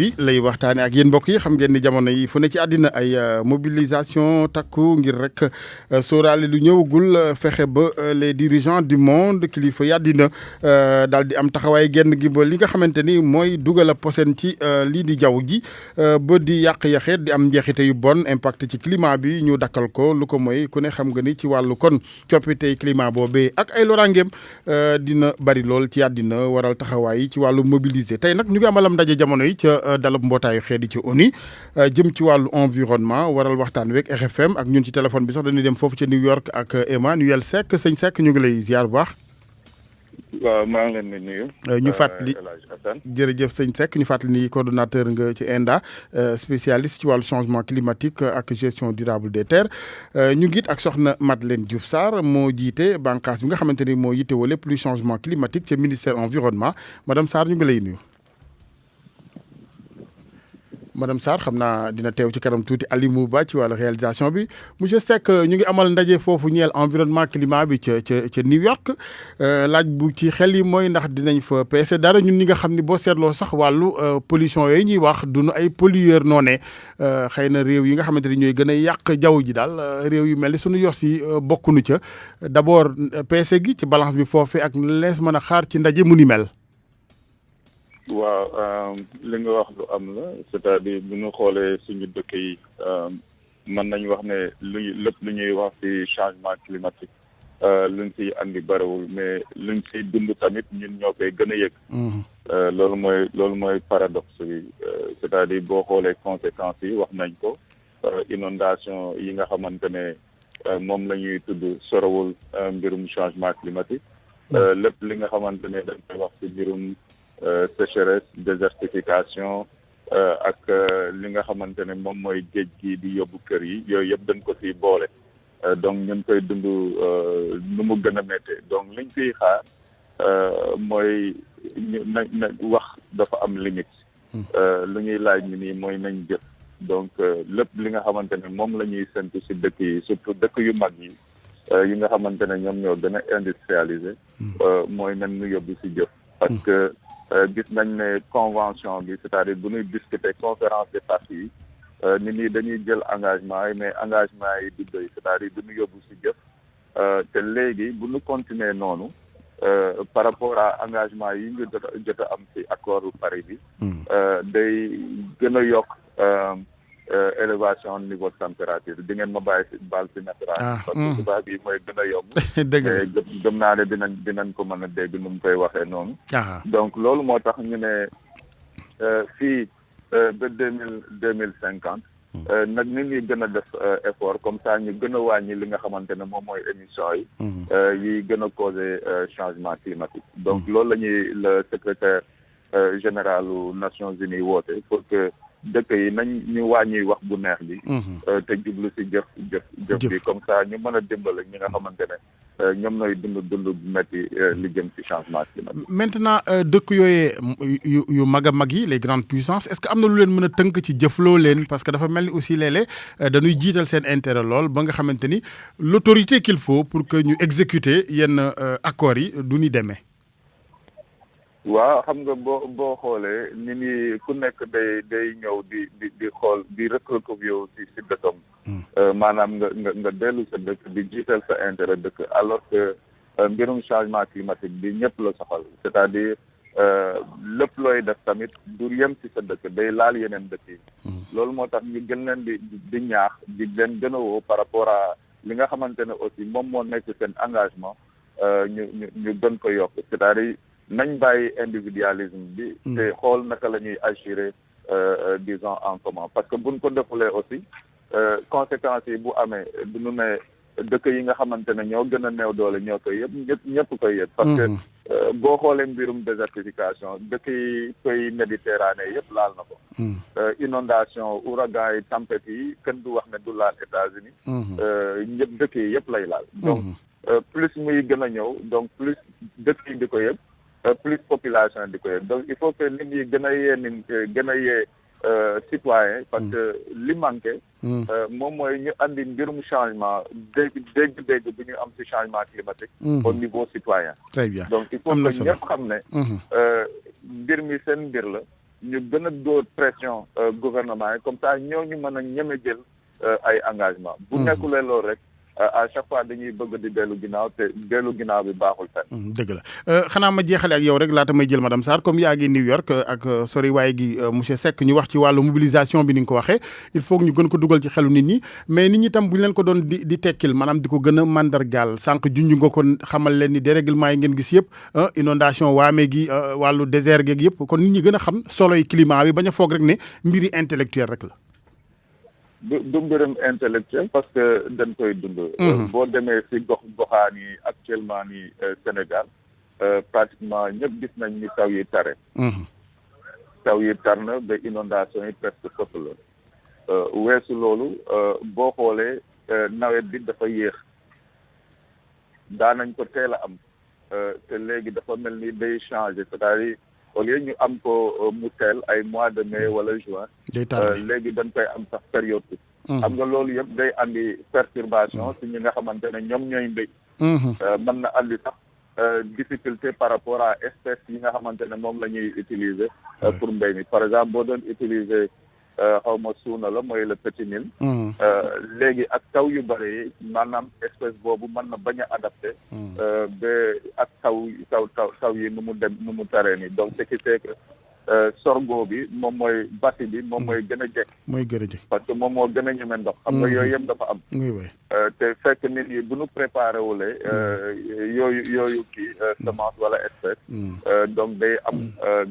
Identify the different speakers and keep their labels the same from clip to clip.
Speaker 1: bi lay waxtaane ak yéen mbokk yi xam ngeen ni jamono yi fu ne ci àddina ay mobilisation takku ngir rek sóoraale lu ñëwagul fexe ba les dirigeants du monde kilifa yi àddina daal di am taxawaay genn gi ba li nga xamante ni mooy dugal a posen ci lii di jaww ji ba di yàq-yaxeet di am njeexite yu bon impact ci climat bi ñu dakkal ko lu ko mooy ku ne xam nga ni ci wàllu kon coppitey climat boobee ak ay loraangeem dina bari lool ci àddina waral taxawaay ci wàllu mobiliser tey nag ñu ngi amalam ndaje jamono yi ca dalab mbootaayu xeet yi ci ONU jëm ci wàllu environnement waral waxtaan week RFM ak ñun ci téléphone bi sax dañuy dem foofu ca New York ak Emmanuel Seck sëñ Seck ñu ngi lay ziar bu baax.
Speaker 2: waaw maa ngi leen di nuyu.
Speaker 1: ñu fàttali jërëjëf sëñ Seck ñu fàttali ni coordonnateur nga ci ENDA spécialiste ci wàllu changement climatique ak gestion durable des terres ñu ngi it ak soxna Madeleine Diouf Sarr moo jiite bànqaas bi nga xamante ni moo yittewoo lépp luy changement climatique ca ministère environnement madame Sarr ñu ngi lay nuyu. madame Sarr xam naa dina teew ci kanam tuuti Alimou Ba ci wàllu réalisation bi monsieur Seck ñu ngi amal ndaje foofu ñeel environnement climat bi ca New York laaj bu ci xel yi mooy ndax dinañ fa peese dara ñun ñi nga xam ni boo seetloo sax wàllu pollution yooyu ñuy wax duñu ay pollueur noone xëy na réew yi nga xamante ni ñooy gën a yàq jaww ji daal réew yu mel ni suñu yos yi bokkunu ca d'abord peese gi ci balance bi foofu ak lees mën a xaar ci ndaje mu ni mel.
Speaker 2: waaw li nga wax lu am la c'est-à-dire bu ñu xoolee suñu dëkk yi mën nañu wax ne lépp lu ñuy wax ci changement climatique luñ ciy andi barewul mais luñ ciy dund tamit ñun ñoo koy gën a yëg. loolu mooy paradoxe bi c'est-à-dire boo xoolee conséquences yi wax nañ ko inondation yi nga xamante ne moom la ñuy tudd sorowul mbirum changement climatique lépp li nga xamante ne dañ koy wax ci mbirum sécheresse désertification ak li nga xamante ne moom mooy géej gi di yóbbu kër yi yooyu yëpp dañ ko ciy boole donc ñun koy dund nu mu gën a méttee donc liñ ciy xaar mooy na wax dafa am limite lu ñuy laaj ni nii mooy nañ jëf donc lépp li nga xamante ne moom la ñuy séntu ci dëkk yi surtout dëkk yu mag yi yi nga xamante ne ñoom ñoo gën a industrialisé mooy nañ ñu yóbbu ci jëf parce que gis nañ ne convention bi c'est-à-dire bu ñuy discuter conférence des parties yi nit ñi dañuy jël engagement yi mais engagement yi du doy c'est-à-dire du ñu yóbbu ci jëf te léegi bu ñu continuer noonu par rapport à engagement yi ñu jot a am ci accord bu Paris bi day gën a yokk élévation niveau de température di ngeen ma bàyyi ci baal ci naturel parce que tubaab bi mooy gën a yomb mais gëm naa ne dinañ ko mën a dégg nu mu koy waxee noonu donc loolu moo tax ñu ne fii ba 2050 nag nit ñi gën a def effort comme ça ñu gën a wàññi li nga xamante ne moom mooy émission yi gën a causer changement climatique donc loolu la ñuy le secrétaire général aux Nations Unies woote pour que dëkk yi nañ ñu wàññi wax bu neex bi te jublu ci jëf bi comme ça ñu mën a dimbale ñi nga xamante ne ñoom nooy dund bu metti li jëm ci changement climatique.
Speaker 1: Maintenant dëkk yooyee yu mag a mag yi les grandes puissances est-ce que am na lu leen mën a tënk ci jëfloo leen parce que dafa mel ni aussi léeg-léeg dañuy jiital seen intérêt lool ba nga xamante ni l'autorité qu'il faut pour que ñu exécuter yenn accords yi du ñu demee.
Speaker 2: waaw xam nga boo xoolee nit ñi ku nekk day ñëw di xool di recroquevillé ci dëkkam maanaam nga dellu sa dëkk di jiital sa intérêt dëkk alors que mbirum changement climatique bi ñëpp la soxal c'est-à-dire lépp looy def tamit du yem ci sa dëkk day laal yeneen dëkk yi loolu moo tax ñu gën leen di ñaax di leen gën a woo par rapport à li nga xamante ne aussi moom moo nekk seen engagement ñu gën ko yokk c'est-à-dire nañ bàyyi individualisme bi te xool naka la ñuy agir disons en commun parce que buñ ko defulee aussi conséquences yi bu amee duñu ne dëkk yi nga xamante ne ñoo gën a néew doole ñoo koy yëpp ñëpp koy yëpp parce que boo xoolee mbirum désertification dëkk yi pays méditerranée yëpp laal na ko inondation ouragan yi tempêtes yi kenn du wax ne du laal États-Unis ñëpp dëkk yi yëpp lay laal donc plus muy gën a ñëw donc plus dëkk yi di ko yëpp plus population di ko yëg donc il faut que nit ñi gën a yee citoyen parce que li manqué moom mooy ñu andi mbirum changement dégg bu ñu am ci changement climatique au niveau citoyen
Speaker 1: très bien
Speaker 2: donc il faut que ñëpp xam ne mbir mi seen mbir la ñu gën a dóor pression gouvernement yi comme ça ñooñu mën a ñeme jël ay engagement bu nekkulee loolu rek à chaque fois dañuy bëgg di dellu ginnaaw te dellu ginnaaw bi baaxul fenn.
Speaker 1: dëgg la xanaa ma jeexale ak yow rek laata may jël madame Sarr comme yaa ngi New York ak sori waaye gi monsieur Seck ñu wax ci wàllu mobilisation bi ni nga ko waxee il faut que ñu gën ko dugal ci xelu nit ñi mais nit ñi tam bu ñu leen ko doon di tekkil maanaam di ko gën a mandargaal sànq junj nga ko xamal leen ni dérèglement yi ngeen gis yëpp inondation waame gi wàllu désert geeg yëpp kon nit ñi gën a xam soloy climat bi bañ a foog rek ne mbiri intellectuel rek la.
Speaker 2: du mbirum intellectuel parce que dañ koy dund. boo demee si goxaan yi actuellement ni Sénégal pratiquement ñëpp gis nañ ni taw yi tare. taw yi tar na ba inondation yi presque fëpp la weesu loolu boo xoolee nawet bi dafa yéex daanañ ko teel a am te léegi dafa mel ni day changé c'est-à-dire au lieu ñu am ko mu teel ay mois de mai wala juin léegi dañ koy am sax période bi xam nga loolu yëpp day andi perturbation si ñi nga xamante ne ñoom ñooy mbéy mën na andi sax difficulté par rapport à espèces yi nga xamante ne moom la ñuy utiliser pour mbéy mi par exemple boo doon utiliser xaw ma suuna la mooy le petit mil léegi ak taw yu bëri yi maanaam espèce boobu mën na bañ a adapté ba ak taw yi nu mu taree ni donc ce qui fait que sorgho bi moom mooy basi bi moom mooy gën a jekk parce que moom moo gën a ñeme ndox xam nga yooyu yëpp dafa am te fekk nit yi bu ñu préparé wulee yooyu kii semence wala espèce donc day am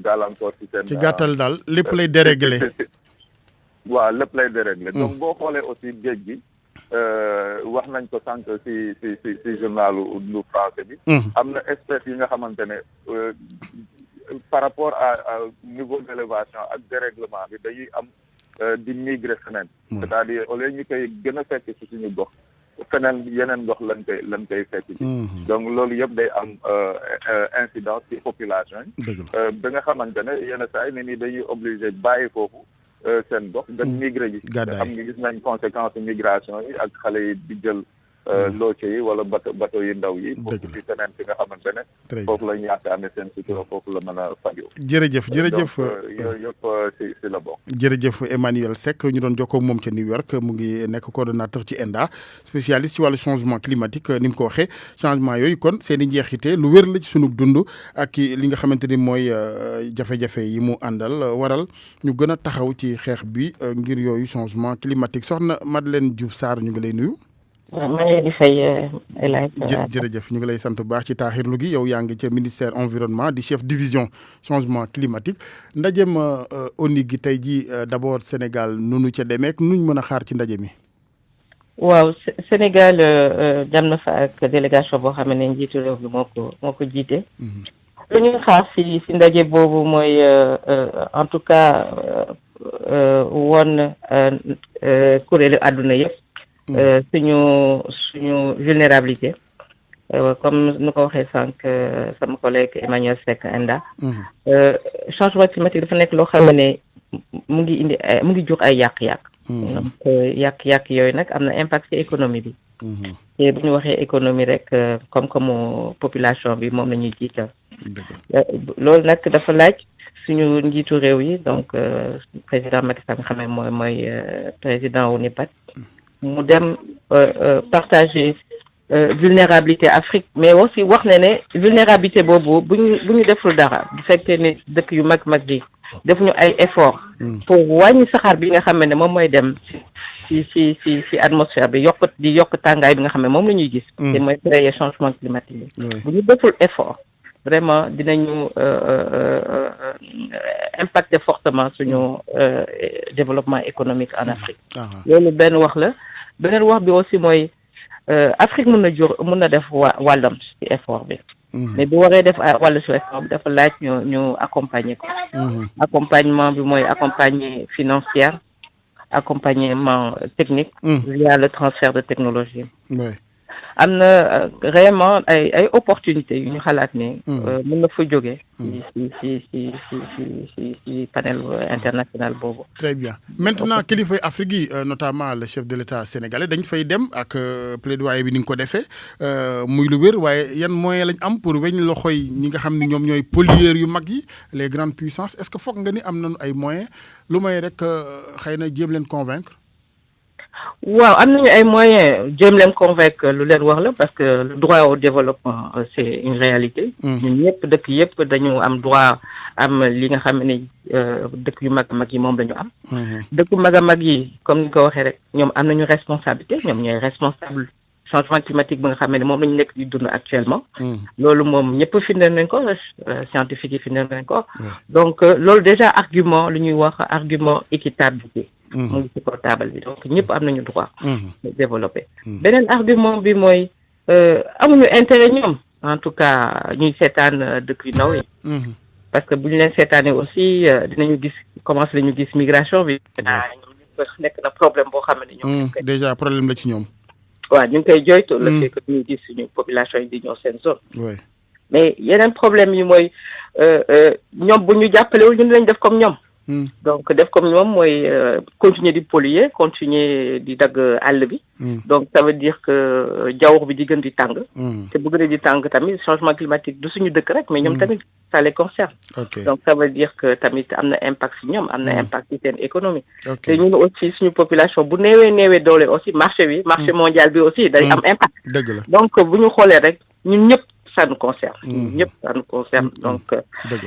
Speaker 2: gàllankoor ci seen
Speaker 1: ci gàttal daal lépp lay déréglé
Speaker 2: waaw lépp lay déréglé donc boo xoolee aussi géej gi wax nañ ko sànq si journalu lu français bi am na espèce yi nga xamante ne par rapport à niveau d'élévation ak dérèglement bi dañuy am di migrer feneen c'est-à-dire au lieu ñu koy gën a fekk ci suñu gox feneen yeneen gox lañ koy fekk ci donc loolu yëpp day am incidence ci population yi ba nga xamante ne yenn saa yi nit ñi dañuy obligé bàyyi foofu seen gox dañ migré ji te xam nga gis nañ conséquence migration yi ak xale yi di jël looce yi wala bateau yi ndaw yi pour ci feneen fi nga xamante ne foofu la ñu yaakaar ne seen sutura foofu la mën a fajoo
Speaker 1: jërëjëf
Speaker 2: yooyu yëpp si la bokk
Speaker 1: jërëjëf Emmanuel Seck ñu doon jokkoo moom ca New York mu ngi nekk coordonnateur ci ENDA spécialiste ci wàllu changement climatique ni mu ko waxee changement yooyu kon seen i njeexite lu wér la ci sunu dund ak li nga xamante ni mooy jafe-jafe yi mu àndal waral ñu gën a taxaw ci xeex bi ngir yooyu changement climatique soxna Madeleine Diouf Sarr ñu ngi lay nuyu
Speaker 3: maa ngi leen di fay El Hadj.
Speaker 1: jërëjëf ñu ngi lay sant bu baax ci taaxirlu gi yow yaa ngi ca ministère environnement di chef division changement climatique ndajem ONU gi tey jii d'abord Sénégal nunu ca demeek nuñ mën a xaar ci ndaje mi.
Speaker 3: waaw Sénégal dem na fa ak délégation boo xam ne njiitu réew bi moo ko jiite. lu ñuy xaar si ndaje boobu mooy en tout cas woon kuréelu àdduna yëpp. suñu vulnérabilité comme nu ko waxee sànq sama collègue Emmanuel Seck ENDA changement climatique dafa nekk loo xam ne mu ngi jur ay yàq-yàq donc yàq-yàq yooyu nag am na impact ci économie bi te bu ñu waxee économie rek comme population bi moom la ñuy jiital loolu nag dafa laaj suñu njiitu réew yi donc président Macky Sall nga xam ne mooy président wu NEPAD mu dem partager vulnérabilité Afrique mais aussi wax ne vulnérabilité boobu bu ñu deful dara bu fekkee ne dëkk yu mag yi defuñu ay effort pour wàññi saxaar bi nga xam ne moom mooy dem ci atmosphère bi di yokk tàngaay bi nga xam ne moom la ñuy gis te mooy créer changement climatique bi bu ñu deful effort vraiment dinañu impacter fortement suñu développement économique en Afrique loolu benn wax la beneen wax bi aussi mooy Afrique mën na def wàllam ci effort bi mais bu waree def wàllu ci effort bi dafa laaj ñu accompagner ko accompagnement bi mooy accompagner financière accompagnement technique via le transfert de technologie am na vraiment ay opportunités yu ñu xalaat ne mën na fa jóge ci panel international boobu.
Speaker 1: Très bien. Maintenant kilifa Afrique yi notamment le chef de l'État sénégalais dañ fay dem ak plaidoyer bi ni nga ko defee muy lu wér waaye yan moyens lañ am pour weñ loxoy ñi nga xam ne ñoom ñooy pollueurs yu mag yi les grandes puissances est-ce que foog nga ni am nañu ay moyens lu may rek xëy na jéem leen convaincre.
Speaker 3: waaw am nañu ay moyens jéem leen convaincre lu leen wax la parce que le droit au développement c'est une réalité. ñun ñëpp dëkk yëpp dañu am droit am li nga xam ne dëkk yu mag yi moom la ñu am. dëkku mag yi comme ni ko waxee rek ñoom am nañu responsabilité ñoom ñooy responsable changement climatique bi nga xam ne moom la ñu nekk di dund actuellement. loolu moom ñëpp firndeel nañ ko scientifique yi firndeel nañ ko. donc loolu déjà argument lu ñuy wax argument équitabilité. mu ngi ci kaw taabal bi donc ñëpp am nañu droit développer beneen argument bi mooy amuñu intérêt ñoom en tout cas ñuy seetaan dëkk yu ndaw yi parce que bu ñu leen seetaanee aussi dinañu gis commencé nañu gis migration bi ñoom nekk na problème boo xam ne ñoom
Speaker 1: déjà problème la ci ñoom
Speaker 3: waaw ñu ngi koy joytu le fait que ñu gis suñu population yi di ñëw seen zone mais yeneen problème yi mooy ñoom bu ñu jàppalewul ñun lañ def comme ñoom donc def comme ñoom mooy continuer di polluer continuer di dagg àll bi donc ça veut dire que jaww bi di gën di tàng te bu gën di tàng tamit changement climatique du suñu dëkk rek mais ñoom tamit ça les concerne donc ça veut dire que tamit am na impact si ñoom am na impact ci seen économie te ñun aussi suñu population bu néewee doole aussi marché mondial bi aussi day am impact donc bu ñu xoolee rek ñun ñëpp ça nous concerne ñëpp ça nous concerne donc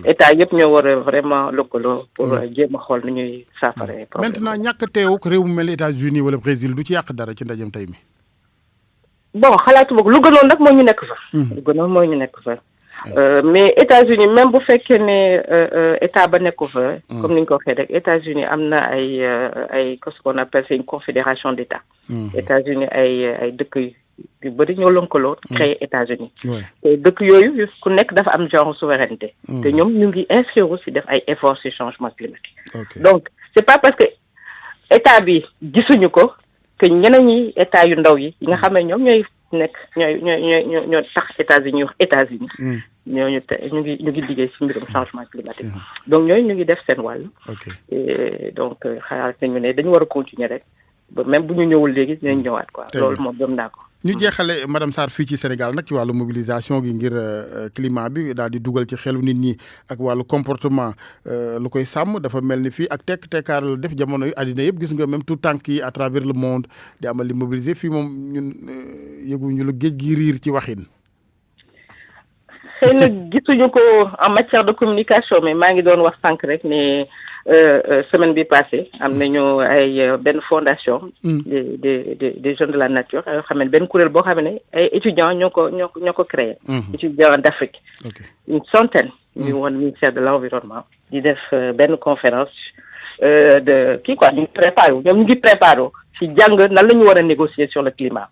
Speaker 3: état yëpp ñoo war a vraiment lëkkaloo pour jéem a xool nu ñuy saafara problème
Speaker 1: maintenant ñàkk teewuk réew mu mel ni États-Unis wala Brésil du ci yàq dara ci ndajem tey mi
Speaker 3: bon xalaatu boog lu gënoon nag mooy ñu nekk fa mais États-Unis même bu fekkee ne état ba nekku fa comme ni ñu ko waxee rek États-Unis am na ay ce qu'on appelle c'est une confédération d'États États-Unis ay dëkk yu bëri ñoo lëkkaloo créé États-Unis te dëkk yooyu ku nekk dafa am genre souveraineté te ñoom ñu ngi inscrire aussi def ay efforts sur changement climatique donc c'est pas parce que état bi gisuñu ko que ñeneen ñi état yu ndaw yi nga xam ne ñoom ñoo tax États-Unis wax États-Unis ñooñu ñu ngi liggéey ci mbirum changement climatique donc ñooñu ñu ngi def seen wàll et donc xalaat nañu ne dañu war a continuer rek ba même bu ñu ñëwul léegi dinañ ñëwaat quoi loolu moom gëm naa ko
Speaker 1: ñu jeexale madame Sarr fii ci Sénégal nag ci wàllu mobilisation gi ngir climat bi daal di dugal ci xelu nit ñi ak wàllu comportement lu koy sàmm dafa mel ni fii ak tekk-tekkaar la def jamono yu àddina yëpp gis nga même tout tànk yi à travers le monde di amal li mobiliser fii moom ñun yëguñu lu géej gi riir ci waxin.
Speaker 3: xëy na gisuñu ko en matière de communication mais maa ngi doon wax sànq rek ne semaine bi passée am nañu ay benn fondation des jeunes de la nature yoo xam ne benn kuréel boo xam ne ay étudiants ñoo ko créé étudiants d'Afrique une centaine ñu woon ministère de l'environnement di def benn conférence de ñu ngi préparé ci jàng nan la ñu war a négocier sur le climat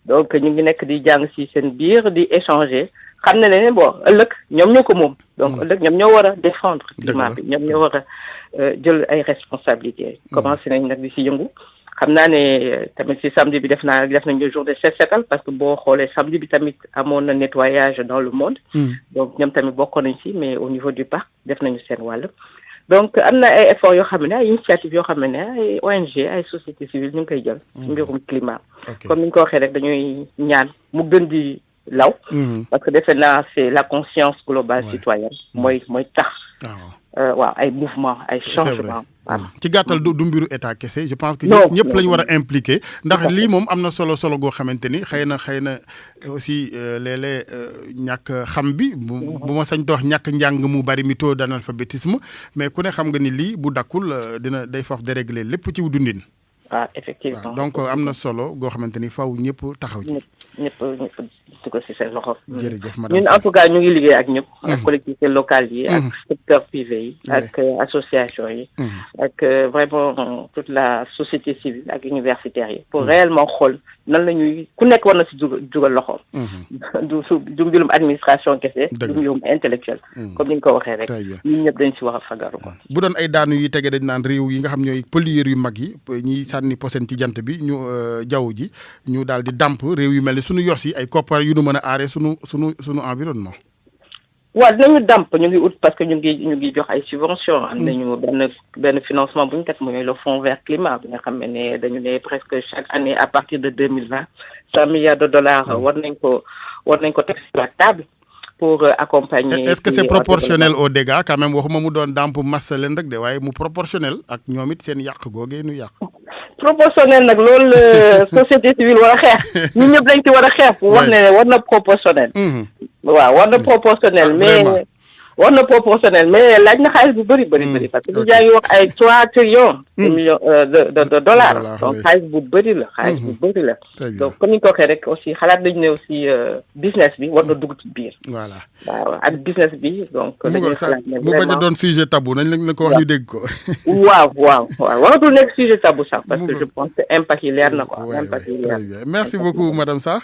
Speaker 3: donc ñu ngi nekk di jàng ci seen biir di échanger xam ne bon ëllëg ñoom ñoo ko moom donc ëllëg ñoom ñoo war a défendre climat bi ñoom ñoo war a jël ay responsabilités commencé nañ nag di ci yëngu xam naa ne tamit ci samedi bi def nañu jour de set setal parce que boo xoolee samedi bi tamit amoon na nettoyage dans le monde donc ñoom tamit bokkoon nañ ci mais au niveau du parc def nañu seen wàll donc am na ay efforts yoo xam ne ay initiatives yoo xam ne ay ONG ay société civile ñu ngi koy jël mbirum climat comme ni ñu ko waxee rek dañuy ñaan mu gën di law parce que defe naa c'est la conscience globale citoyenne mooy tax waaw ay mouvement ay changement
Speaker 1: ci gàttal du mbiru état kese je pense que ñëpp lañu war a impliqué ndax lii moom am na solo goo xamante ni xëy na aussi léeg-léeg ñàkk xam bi bu ma sañ wax ñàkk njàng mu bari mi taux d'analphabétisme mais ku ne xam nga ni lii bu dakkul day faf dérégler lépp ci dundin
Speaker 3: effectivement
Speaker 1: donc am na solo goo xamante ni faw ñëpp taxaw ci
Speaker 3: ñëpp su ko ci seen loxo
Speaker 1: jërëjëf madame
Speaker 3: ñun en tout cas ñu ngi liggéey ak ñëpp ak collectivités locales yi ak secteur privé yi ak association yi ak vraiment toute la société civile ak universitaires yi pour réellement xool nan la ñuy ku nekk war na ci dugal loxoom du mbirum administration kese du mbirum intellectuel comme ni nga ko waxee rek ñun ñëpp dañ ci wax a fagaru ko
Speaker 1: bu doon ay daanu yi tege dañ naan réew yi nga xam ñooy pollueurs yu mag yi ñiy sànni posen ci jant bi ñu jaww ji ñu daal di damp réew yu mel ni suñu yos yi ay koppar yu nu mën a aaree sunu environnement.
Speaker 3: waaw dinañu damp ñu ngi ut parce que ñu ngi jox ay subventions. am nañu benn financement bu ñu teg mooy le fonds vert climat bi nga xam ne dañu ne presque chaque année à partir de 2020 $100 milliards war nañ ko teg sur la table pour accompagner.
Speaker 1: Est-ce que c'est proportionnel aux dégâts quand même waxuma mu doon damp massa leen rek de waaye mu proportionnel ak ñoom it seen yàq googee nu yàq.
Speaker 3: proportionnel nag loolu société civile war a xeex ñun ñëpp lañ ci war a xeex. wax ne war na proportionnel. waaw war na proportionnel mais war na proportionnel mais laaj na xaalis bu bëri parce que yaa ngi wax ay 3 trillions de dollars donc xaalis bu bëri la donc comme ni ko waxee rek aussi xalaat nañu ne aussi business bi war na dugg ci biir
Speaker 1: voilà
Speaker 3: waaw ak business bi donc dañuy xalaat ne
Speaker 1: mu bañ a doon sujet tabou nañ la ko wax ñu dégg ko
Speaker 3: waaw waratul nekk sujet tabou sax parce que je pense que impact yi leer na quoi impact yi leer.
Speaker 1: Merci beaucoup madame Sarr